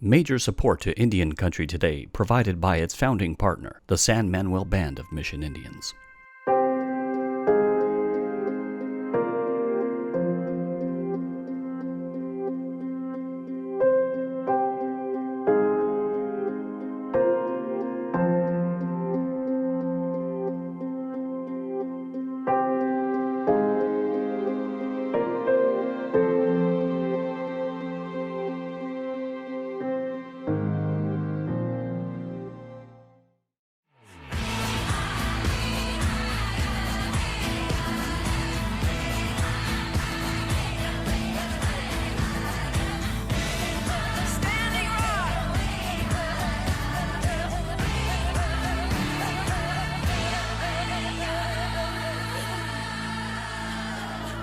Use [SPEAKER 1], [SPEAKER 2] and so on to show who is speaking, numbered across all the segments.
[SPEAKER 1] Major support to Indian Country Today provided by its founding partner, the San Manuel Band of Mission Indians.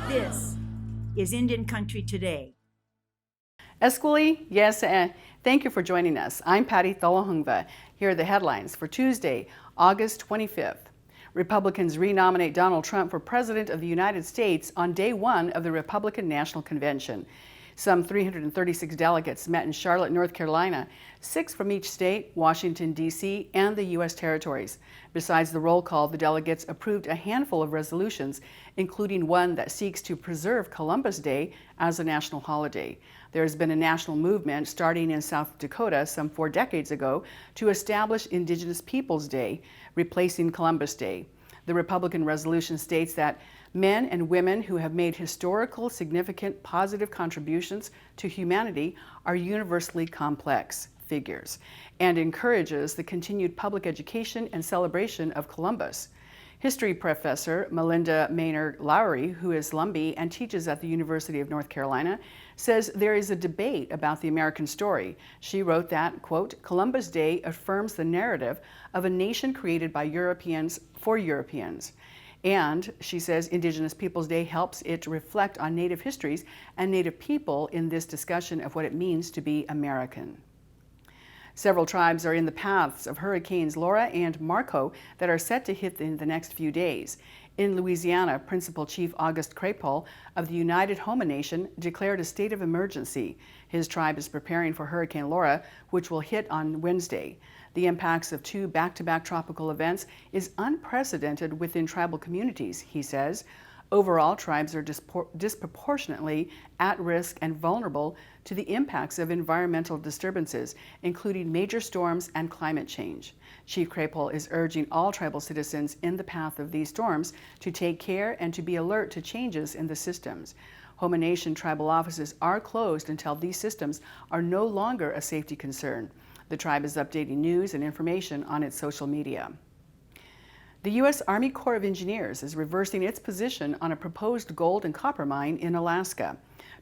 [SPEAKER 2] This is Indian Country Today.
[SPEAKER 3] Esquili, yes, and thank you for joining us. I'm Patty Thalahungva. Here are the headlines for Tuesday, August 25th. Republicans renominate Donald Trump for President of the United States on day one of the Republican National Convention. Some 336 delegates met in Charlotte, North Carolina, 6 from each state, Washington, D.C., and the U.S. territories. Besides the roll call, the delegates approved a handful of resolutions, including one that seeks to preserve Columbus Day as a national holiday. There has been a national movement starting in South Dakota some 4 decades ago to establish Indigenous Peoples Day, replacing Columbus Day. The Republican resolution states that men and women who have made historical, significant, positive contributions to humanity are universally complex figures and encourages the continued public education and celebration of Columbus. History professor Melinda Maynard Lowry, who is Lumbee and teaches at the University of North Carolina, says there is a debate about the American story. She wrote that, quote, Columbus Day affirms the narrative of a nation created by Europeans for Europeans. And she says Indigenous Peoples Day helps it to reflect on Native histories and Native people in this discussion of what it means to be American. Several tribes are in the paths of Hurricanes Laura and Marco that are set to hit in the next few days. In Louisiana, Principal Chief Auguste Crépol of the United Houma Nation declared a state of emergency. His tribe is preparing for Hurricane Laura, which will hit on Wednesday. The impacts of 2 back-to-back tropical events is unprecedented within tribal communities, he says. Overall, tribes are disproportionately at risk and vulnerable to the impacts of environmental disturbances, including major storms and climate change. Chief Crépol is urging all tribal citizens in the path of these storms to take care and to be alert to changes in the systems. Houma Nation tribal offices are closed until these systems are no longer a safety concern. The tribe is updating news and information on its social media. The U.S. Army Corps of Engineers is reversing its position on a proposed gold and copper mine in Alaska.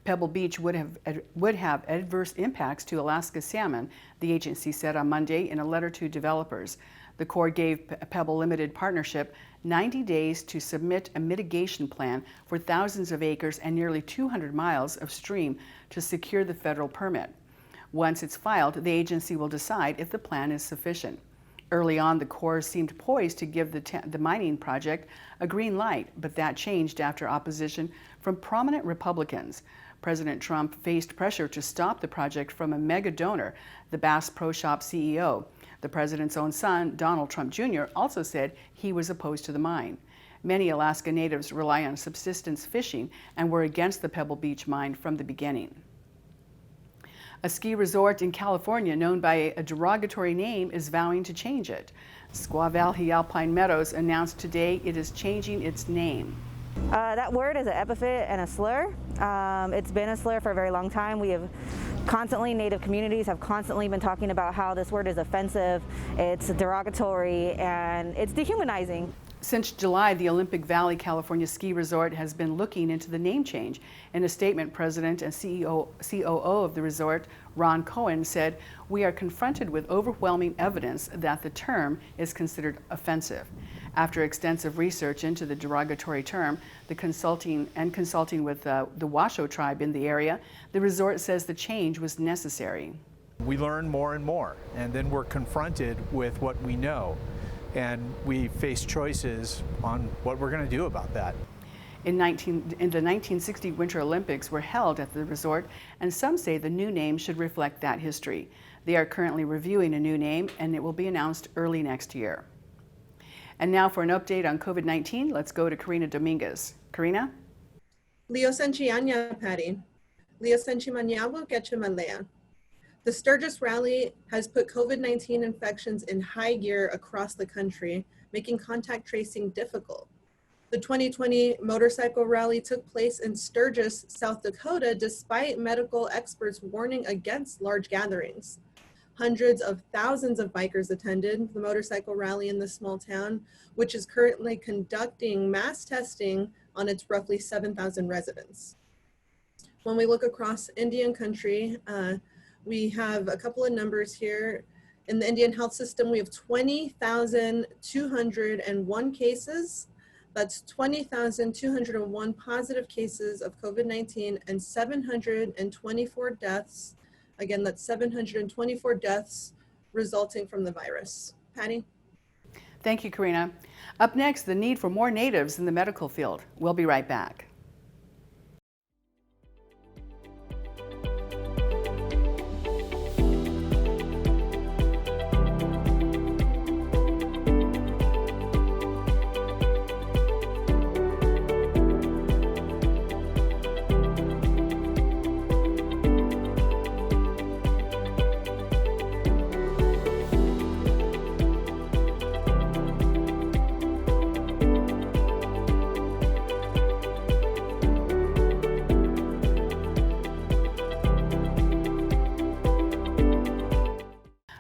[SPEAKER 3] Pebble Beach would have adverse impacts to Alaska salmon, the agency said on Monday in a letter to developers. The Corps gave Pebble Limited Partnership 90 days to submit a mitigation plan for thousands of acres and nearly 200 miles of stream to secure the federal permit. Once it's filed, the agency will decide if the plan is sufficient. Early on, the Corps seemed poised to give the mining project a green light, but that changed after opposition from prominent Republicans. President Trump faced pressure to stop the project from a mega donor, the Bass Pro Shop CEO. The president's own son, Donald Trump Jr., also said he was opposed to the mine. Many Alaska natives rely on subsistence fishing and were against the Pebble Beach mine from the beginning. A ski resort in California known by a derogatory name is vowing to change it. Squaw Valley Alpine Meadows announced today it is changing its name.
[SPEAKER 4] That word is an epithet and a slur. It's been a slur for a very long time. Native communities have constantly been talking about how this word is offensive, it's derogatory, and it's dehumanizing.
[SPEAKER 3] Since July, the Olympic Valley, California ski resort has been looking into the name change. In a statement, President and COO of the resort, Ron Cohen, said, "We are confronted with overwhelming evidence that the term is considered offensive." After extensive research into the derogatory term, consulting with the Washoe tribe in the area, the resort says the change was necessary.
[SPEAKER 5] We learn more and more, and then we're confronted with what we know. And we face choices on what we're going to do about that.
[SPEAKER 3] In the 1960 Winter Olympics were held at the resort, and some say the new name should reflect that history. They are currently reviewing a new name, and it will be announced early next year. And now for an update on COVID-19, let's go to Karina Dominguez. Karina?
[SPEAKER 6] Leo Sanchianya, Patty. Leo Sanchimanyabu, Getchamalea. The Sturgis rally has put COVID-19 infections in high gear across the country, making contact tracing difficult. The 2020 motorcycle rally took place in Sturgis, South Dakota, despite medical experts warning against large gatherings. Hundreds of thousands of bikers attended the motorcycle rally in this small town, which is currently conducting mass testing on its roughly 7,000 residents. When we look across Indian country, we have a couple of numbers here. In the Indian health system, we have 20,201 cases. That's 20,201 positive cases of COVID-19 and 724 deaths. Again, that's 724 deaths resulting from the virus. Patty?
[SPEAKER 3] Thank you, Karina. Up next, the need for more natives in the medical field. We'll be right back.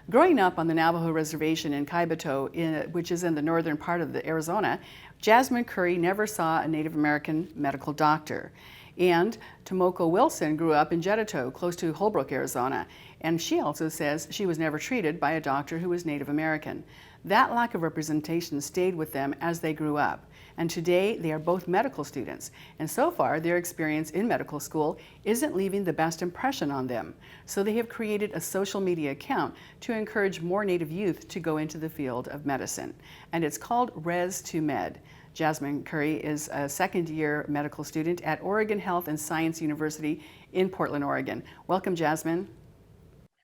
[SPEAKER 3] Growing up on the Navajo Reservation in Kaibito, which is in the northern part of Arizona, Jasmine Curry never saw a Native American medical doctor. And Tomoko Wilson grew up in Jettato, close to Holbrook, Arizona, and she also says she was never treated by a doctor who was Native American. That lack of representation stayed with them as they grew up. And today they are both medical students. And so far their experience in medical school isn't leaving the best impression on them. So they have created a social media account to encourage more Native youth to go into the field of medicine. And it's called Res2Med. Jasmine Curry is a second-year medical student at Oregon Health and Science University in Portland, Oregon. Welcome, Jasmine.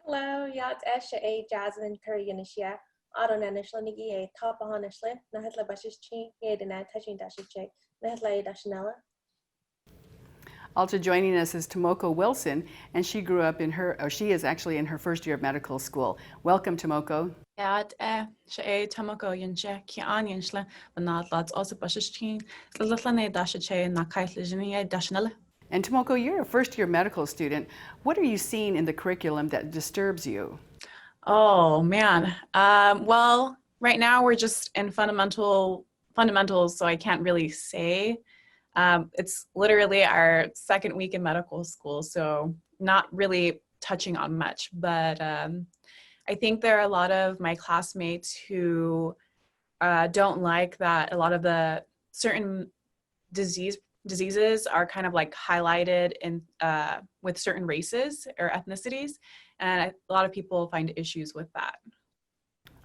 [SPEAKER 7] Hello, Yat Esha A. Jasmine Curry Yanishia. Autonanishle Nigi A. Tapahanishle, Nahetla Bashishchi, Yedina Touching Dashiche, Nahetla Dashanella.
[SPEAKER 3] Also joining us is Tomoko Wilson, and she grew up she is actually in her first year of medical school. Welcome, Tomoko.
[SPEAKER 8] Yad she Tomoko Yinche, Kian Yinshle, Banat Lads also Bashishchin, Litlane Dashache, Nakaitlejini Dashanella.
[SPEAKER 3] And Tomoko, you're a first year medical student. What are you seeing in the curriculum that disturbs you?
[SPEAKER 8] Oh man. Well, right now we're just in fundamentals, so I can't really say. It's literally our second week in medical school, so not really touching on much. But I think there are a lot of my classmates who don't like that a lot of the certain diseases are kind of like highlighted in with certain races or ethnicities, and a lot of people find issues with that.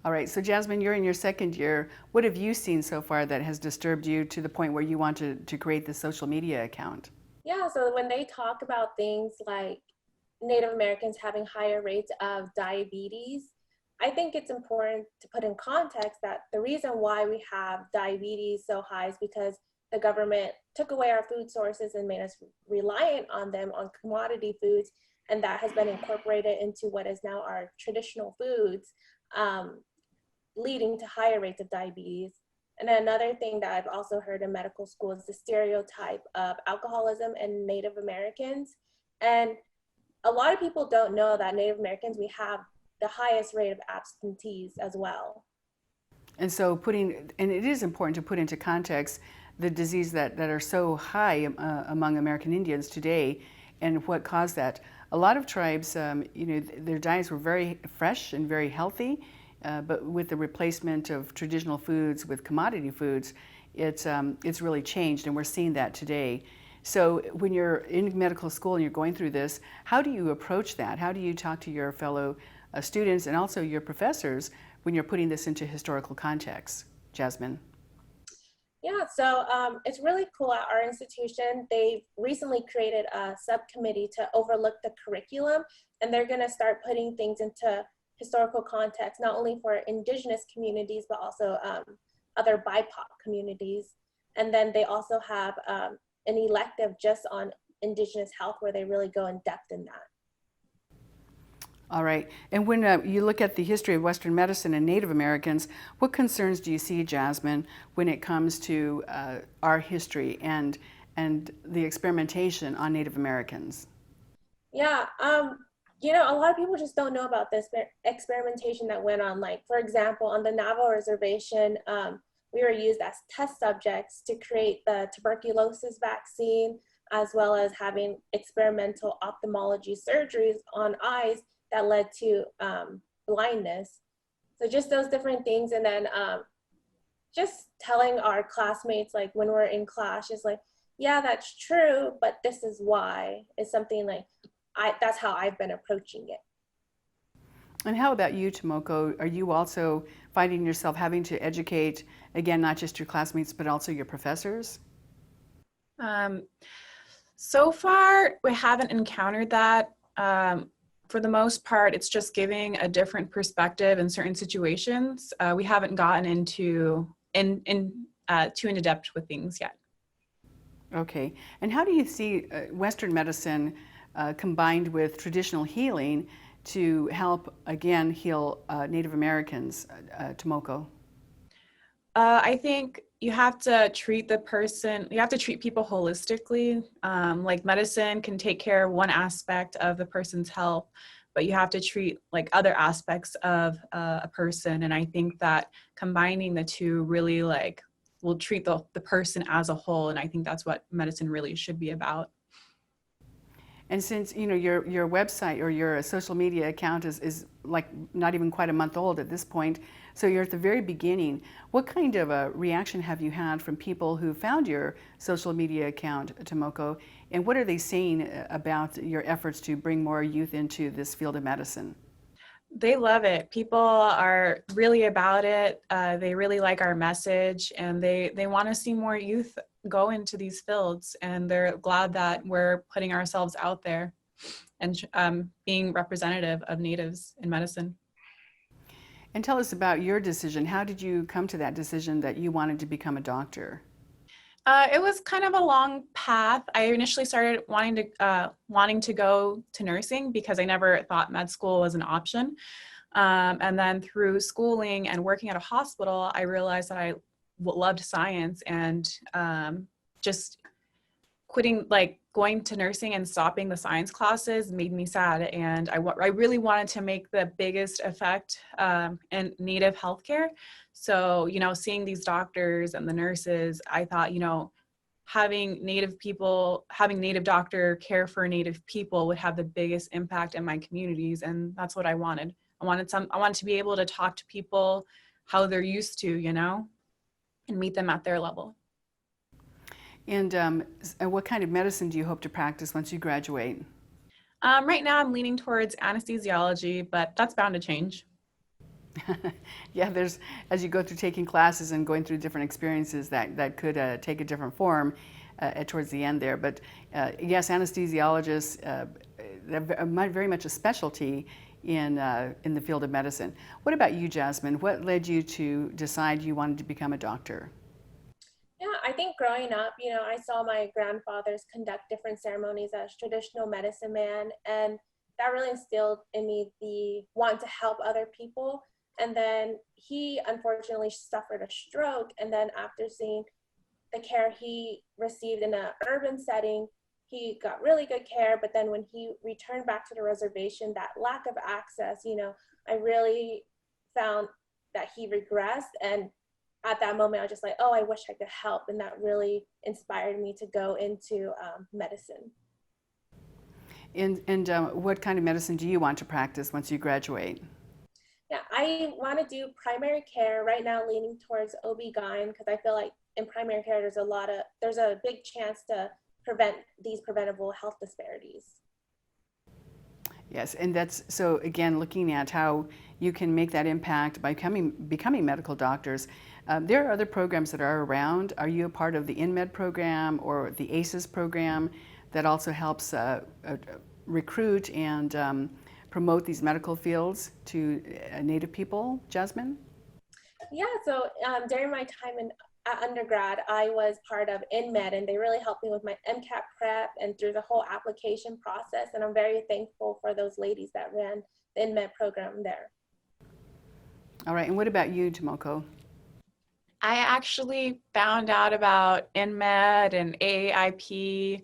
[SPEAKER 3] All right, so Jasmine, you're in your second year. What have you seen so far that has disturbed you to the point where you want to create this social media account?
[SPEAKER 7] Yeah, so when they talk about things like Native Americans having higher rates of diabetes, I think it's important to put in context that the reason why we have diabetes so high is because the government took away our food sources and made us reliant on them, on commodity foods, and that has been incorporated into what is now our traditional foods, leading to higher rates of diabetes. And another thing that I've also heard in medical school is the stereotype of alcoholism in Native Americans. And a lot of people don't know that Native Americans, we have the highest rate of absentees as well.
[SPEAKER 3] And so and it is important to put into context the disease that are so high among American Indians today and what caused that. A lot of tribes, their diets were very fresh and very healthy, but with the replacement of traditional foods with commodity foods, it's really changed, and we're seeing that today. So when you're in medical school and you're going through this, how do you approach that? How do you talk to your fellow students and also your professors when you're putting this into historical context? Jasmine?
[SPEAKER 7] Yeah, so it's really cool at our institution. They've recently created a subcommittee to overlook the curriculum, and they're going to start putting things into historical context, not only for Indigenous communities, but also other BIPOC communities. And then they also have an elective just on Indigenous health where they really go in depth in that.
[SPEAKER 3] All right. And when you look at the history of Western medicine and Native Americans, what concerns do you see, Jasmine, when it comes to our history and the experimentation on Native Americans?
[SPEAKER 7] Yeah, you know, a lot of people just don't know about this experimentation that went on. Like, for example, on the Navajo reservation, we were used as test subjects to create the tuberculosis vaccine, as well as having experimental ophthalmology surgeries on eyes that led to blindness. So just those different things. And then just telling our classmates, like when we're in class, just like, yeah, that's true, but this is why, is something like, that's how I've been approaching it.
[SPEAKER 3] And how about you, Tomoko? Are you also finding yourself having to educate, again, not just your classmates, but also your professors?
[SPEAKER 8] So far, we haven't encountered that. For the most part, it's just giving a different perspective in certain situations. We haven't gotten too into depth with things yet.
[SPEAKER 3] Okay. And how do you see Western medicine combined with traditional healing to help, again, heal Native Americans, Tomoko?
[SPEAKER 8] I think you have to treat people holistically. Like medicine can take care of one aspect of the person's health, but you have to treat like other aspects of a person. And I think that combining the two really will treat the person as a whole. And I think that's what medicine really should be about.
[SPEAKER 3] And since your website or your social media account is like not even quite a month old at this point, so you're at the very beginning, what kind of a reaction have you had from people who found your social media account, Tomoko, and what are they saying about your efforts to bring more youth into this field of medicine?
[SPEAKER 8] They love it. People are really about it. They really like our message, and they want to see more youth go into these fields, and they're glad that we're putting ourselves out there and being representative of Natives in medicine.
[SPEAKER 3] And tell us about your decision. How did you come to that decision that you wanted to become a doctor?
[SPEAKER 8] It was kind of a long path. I initially started wanting to go to nursing because I never thought med school was an option. And then through schooling and working at a hospital, I realized that I loved science, and just quitting, going to nursing and stopping the science classes made me sad. And I really wanted to make the biggest effect in Native healthcare. So, seeing these doctors and the nurses, I thought, having Native doctor care for Native people would have the biggest impact in my communities. And that's what I wanted. I wanted to be able to talk to people how they're used to, and meet them at their level.
[SPEAKER 3] And what kind of medicine do you hope to practice once you graduate?
[SPEAKER 8] Right now I'm leaning towards anesthesiology, but that's bound to change.
[SPEAKER 3] Yeah, as you go through taking classes and going through different experiences, that could take a different form towards the end there. But yes, anesthesiologists very much a specialty in the field of medicine. What about you, Jasmine? What led you to decide you wanted to become a doctor?
[SPEAKER 7] Yeah, I think growing up, I saw my grandfathers conduct different ceremonies as traditional medicine man, and that really instilled in me the want to help other people. And then he unfortunately suffered a stroke, and then after seeing the care he received in an urban setting, he got really good care. But then when he returned back to the reservation, that lack of access, I really found that he regressed. And at that moment, I was just like, oh, I wish I could help. And that really inspired me to go into medicine.
[SPEAKER 3] And what kind of medicine do you want to practice once you graduate?
[SPEAKER 7] Yeah, I want to do primary care right now, leaning towards OB-GYN, because I feel like in primary care, there's a big chance to prevent these preventable health disparities.
[SPEAKER 3] Yes, and that's, so again, looking at how you can make that impact by becoming medical doctors. There are other programs that are around. Are you a part of the InMed program or the ACES program that also helps recruit and promote these medical fields to Native people, Jasmine?
[SPEAKER 7] Yeah, so during my time in undergrad, I was part of InMed, and they really helped me with my MCAT prep and through the whole application process. And I'm very thankful for those ladies that ran the InMed program there.
[SPEAKER 3] All right, and what about you, Tomoko?
[SPEAKER 8] I actually found out about InMed and AAIP,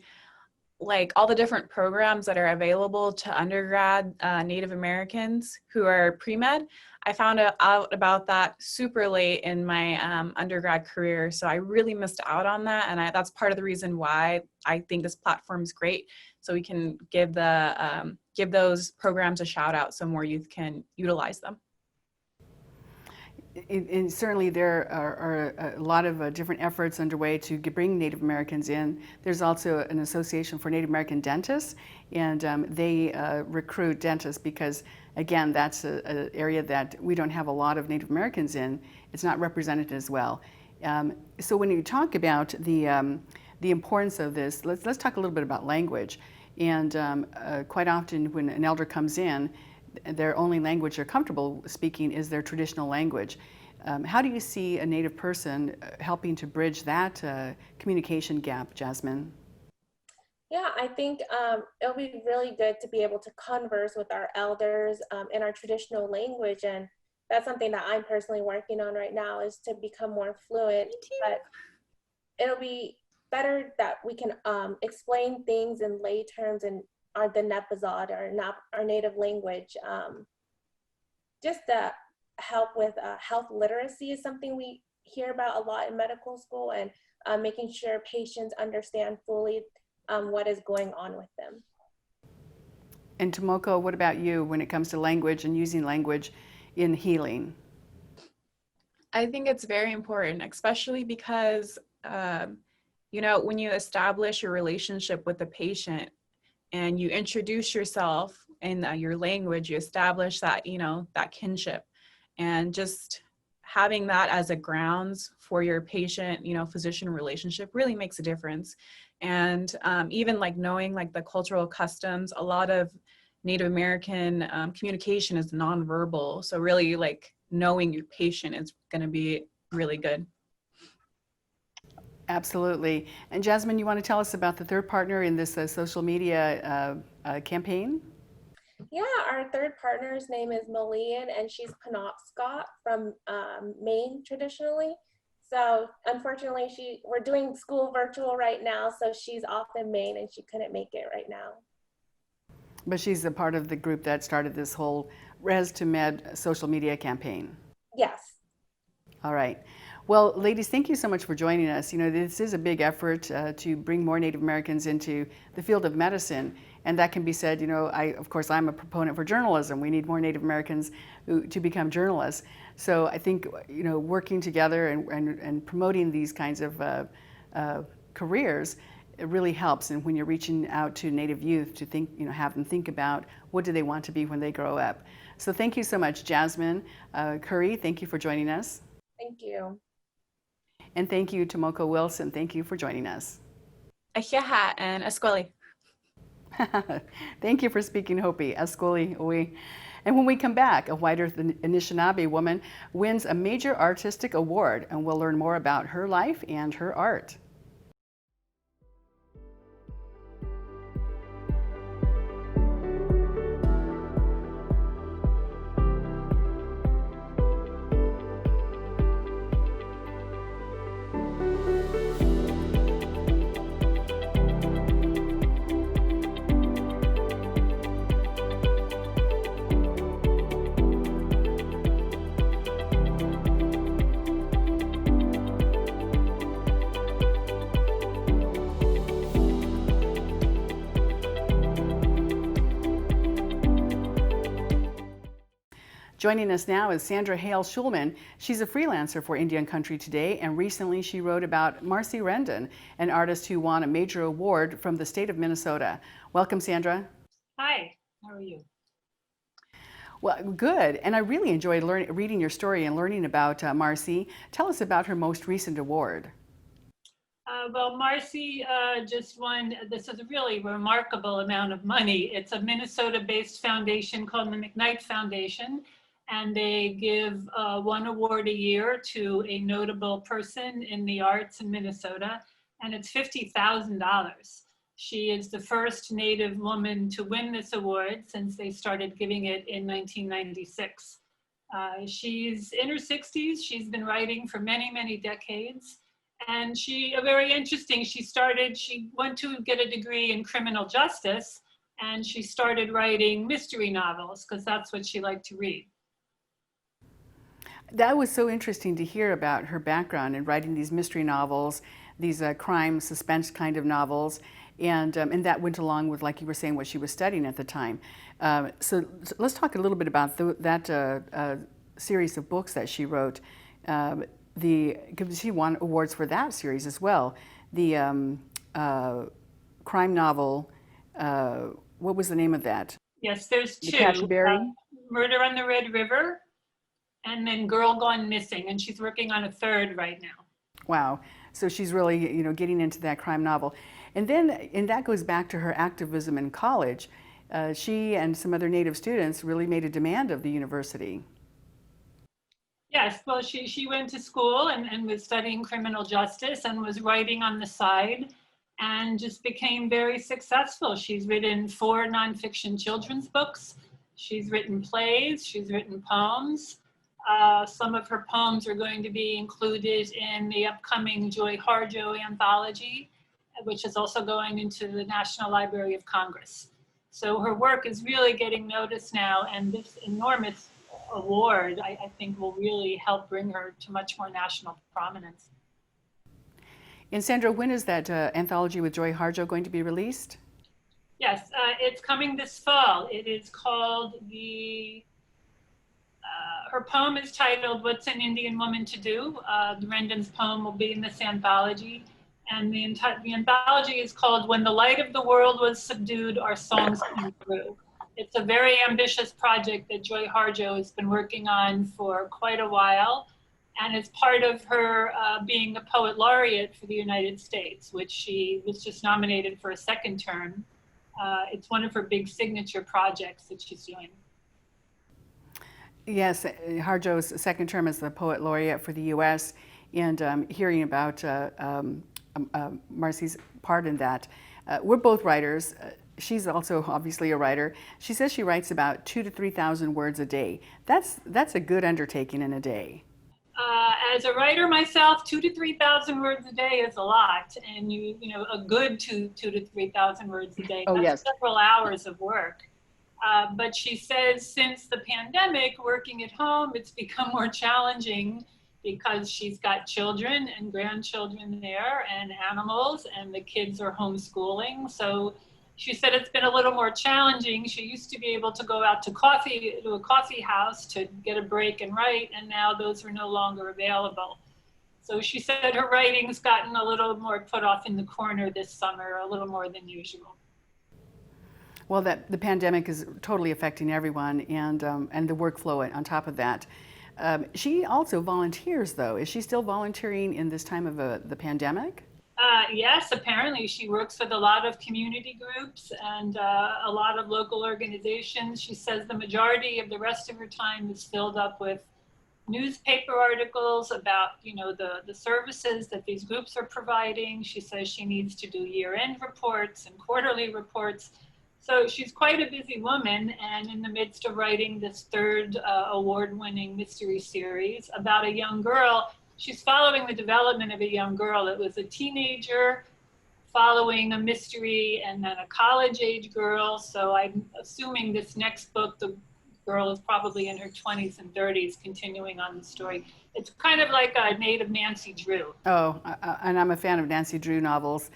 [SPEAKER 8] like all the different programs that are available to undergrad Native Americans who are pre-med. I found out about that super late in my undergrad career, so I really missed out on that, and that's part of the reason why I think this platform is great, so we can give those programs a shout out so more youth can utilize them.
[SPEAKER 3] And certainly there are a lot of different efforts underway to bring Native Americans in. There's also an association for Native American dentists, and they recruit dentists because, again, that's an area that we don't have a lot of Native Americans in. It's not represented as well. So when you talk about the importance of this, let's talk a little bit about language. And quite often when an elder comes in, their only language they're comfortable speaking is their traditional language. How do you see a Native person helping to bridge that communication gap, Jasmine?
[SPEAKER 7] Yeah, I think it'll be really good to be able to converse with our elders in our traditional language. And that's something that I'm personally working on right now, is to become more fluent. But it'll be better that we can explain things in lay terms and the Nepazad, our native language. Just to help with health literacy is something we hear about a lot in medical school, and making sure patients understand fully what is going on with them.
[SPEAKER 3] And Tomoko, what about you when it comes to language and using language in healing?
[SPEAKER 8] I think it's very important, especially because, when you establish your relationship with the patient and you introduce yourself in your language, you establish that, that kinship, and just having that as a grounds for your patient, physician relationship really makes a difference. And even like knowing like the cultural customs, a lot of Native American communication is nonverbal. So really like knowing your patient is going to be really good.
[SPEAKER 3] Absolutely. And Jasmine, you want to tell us about the third partner in this social media campaign?
[SPEAKER 7] Yeah, our third partner's name is Malian, and she's Penobscot from Maine traditionally. So unfortunately, we're doing school virtual right now, so she's off in Maine and she couldn't make it right now.
[SPEAKER 3] But she's a part of the group that started this whole Res to Med social media campaign.
[SPEAKER 7] Yes.
[SPEAKER 3] All right. Well, ladies, thank you so much for joining us. This is a big effort to bring more Native Americans into the field of medicine. And that can be said, of course, I'm a proponent for journalism. We need more Native Americans to become journalists. So I think, working together and promoting these kinds of careers, it really helps. And when you're reaching out to Native youth to think, have them think about what do they want to be when they grow up. So thank you so much, Jasmine. Curry, thank you for joining us.
[SPEAKER 7] Thank you.
[SPEAKER 3] And thank you, Tomoko Wilson. Thank you for joining us.
[SPEAKER 8] Ahiaha and Esqueli.
[SPEAKER 3] Thank you for speaking Hopi. Esqueli, oi. And when we come back, a White Earth Anishinaabe woman wins a major artistic award, and we'll learn more about her life and her art. Joining us now is Sandra Hale Schulman. She's a freelancer for Indian Country Today, and recently she wrote about Marcy Rendon, an artist who won a major award from the state of Minnesota. Welcome, Sandra.
[SPEAKER 9] Hi, how are you?
[SPEAKER 3] Well, good. And I really enjoyed reading your story and learning about Marcy. Tell us about her most recent award.
[SPEAKER 9] Well, Marcy just won. This is a really remarkable amount of money. It's a Minnesota-based foundation called the McKnight Foundation, and they give one award a year to a notable person in the arts in Minnesota, and it's $50,000. She is the first Native woman to win this award since they started giving it in 1996. She's in her 60s. She's been writing for many, many decades. And very interesting, she went to get a degree in criminal justice, and she started writing mystery novels because that's what she liked to read.
[SPEAKER 3] That was so interesting to hear about her background in writing these mystery novels, these crime suspense kind of novels, and that went along with, like you were saying, what she was studying at the time. So let's talk a little bit about that series of books that she wrote. She won awards for that series as well. The crime novel, what was the name of that?
[SPEAKER 9] Yes, there's two.
[SPEAKER 3] The Catchberry?
[SPEAKER 9] Murder on the Red River, and then Girl Gone Missing, and she's working on a third right now.
[SPEAKER 3] Wow. So she's really, getting into that crime novel. And that goes back to her activism in college. She and some other Native students really made a demand of the university.
[SPEAKER 9] Yes, well, she went to school and was studying criminal justice and was writing on the side and just became very successful. She's written 4 nonfiction children's books. She's written plays, she's written poems. Some of her poems are going to be included in the upcoming Joy Harjo anthology, which is also going into the National Library of Congress. So her work is really getting noticed now, and this enormous award, I think, will really help bring her to much more national prominence.
[SPEAKER 3] And Sandra, when is that anthology with Joy Harjo going to be released?
[SPEAKER 9] Yes, it's coming this fall. It is called her poem is titled "What's an Indian Woman to Do?" Rendon's poem will be in this anthology. And the anthology is called "When the Light of the World Was Subdued, Our Songs Came Through." It's a very ambitious project that Joy Harjo has been working on for quite a while. And it's part of her being a poet laureate for the United States, which she was just nominated for a second term. It's one of her big signature projects that she's doing. Yes,
[SPEAKER 3] Harjo's second term as the poet laureate for the U.S. and hearing about Marcy's part in that. We're both writers. She's also obviously a writer. She says she writes about 2,000 to 3,000 words a day. That's a good undertaking in a day.
[SPEAKER 9] As a writer myself, 2,000 to 3,000 words a day is a lot, and a good 2,000 to 3,000 words a day.
[SPEAKER 3] Oh,
[SPEAKER 9] that's
[SPEAKER 3] yes.
[SPEAKER 9] Several hours of work. But she says since the pandemic, working at home, it's become more challenging because she's got children and grandchildren there and animals, and the kids are homeschooling. So she said it's been a little more challenging. She used to be able to go out to a coffee house to get a break and write, and now those are no longer available. So she said her writing's gotten a little more put off in the corner this summer, a little more than usual.
[SPEAKER 3] Well, the pandemic is totally affecting everyone, and the workflow on top of that. She also volunteers, though. Is she still volunteering in this time of the pandemic?
[SPEAKER 9] Yes, apparently she works with a lot of community groups and a lot of local organizations. She says the majority of the rest of her time is filled up with newspaper articles about, the services that these groups are providing. She says she needs to do year-end reports and quarterly reports. So she's quite a busy woman, and in the midst of writing this third award-winning mystery series about a young girl. She's following the development of a young girl. It was a teenager following a mystery and then a college-age girl. So I'm assuming this next book, the girl is probably in her 20s and 30s, continuing on the story. It's kind of like a native Nancy Drew.
[SPEAKER 3] Oh, and I'm a fan of Nancy Drew novels.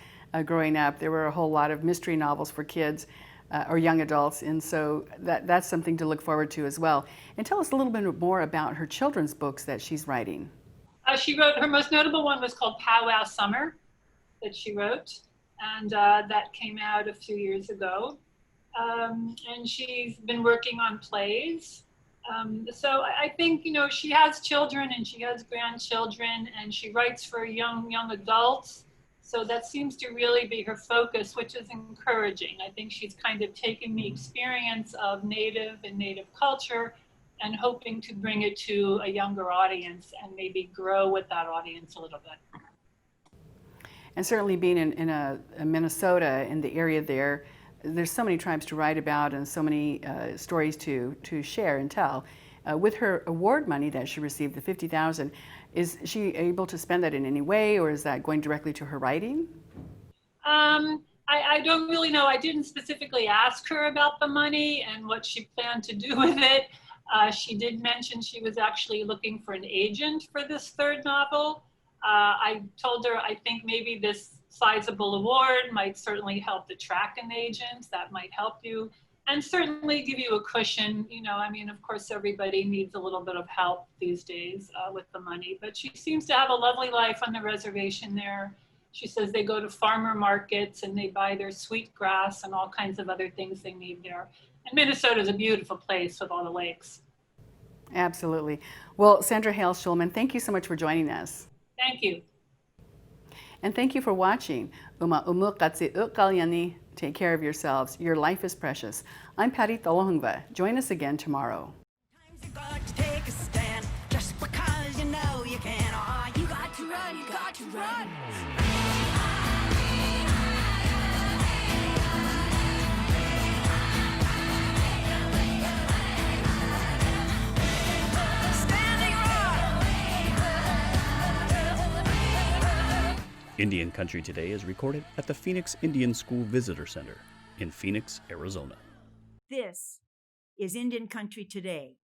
[SPEAKER 3] Growing up, there were a whole lot of mystery novels for kids or young adults, and so that's something to look forward to as well. And tell us a little bit more about her children's books that she's writing.
[SPEAKER 9] She wrote, her most notable one was called Powwow Summer that she wrote, and that came out a few years ago. And she's been working on plays. So I think, she has children and she has grandchildren and she writes for young adults. So that seems to really be her focus, which is encouraging. I think she's kind of taking the experience of Native and Native culture and hoping to bring it to a younger audience and maybe grow with that audience a little bit.
[SPEAKER 3] And certainly being in a Minnesota, in the area there, there's so many tribes to write about and so many stories to share and tell. With her award money that she received, the $50,000, is she able to spend that in any way, or is that going directly to her writing?
[SPEAKER 9] I don't really know. I didn't specifically ask her about the money and what she planned to do with it. She did mention she was actually looking for an agent for this third novel. I told her I think maybe this sizable award might certainly help attract an agent. That might help you and certainly give you a cushion. Of course, everybody needs a little bit of help these days with the money, but she seems to have a lovely life on the reservation there. She says they go to farmer markets and they buy their sweet grass and all kinds of other things they need there. And Minnesota is a beautiful place with all the lakes.
[SPEAKER 3] Absolutely. Well, Sandra Hale-Schulman, thank you so much for joining us.
[SPEAKER 9] Thank you.
[SPEAKER 3] And thank you for watching. Take care of yourselves. Your life is precious. I'm Patty Tholahungva. Join us again tomorrow.
[SPEAKER 10] You got to take a stand just because you know you can. Oh, you got to run, you got to run.
[SPEAKER 1] Indian Country Today is recorded at the Phoenix Indian School Visitor Center in Phoenix, Arizona.
[SPEAKER 2] This is Indian Country Today.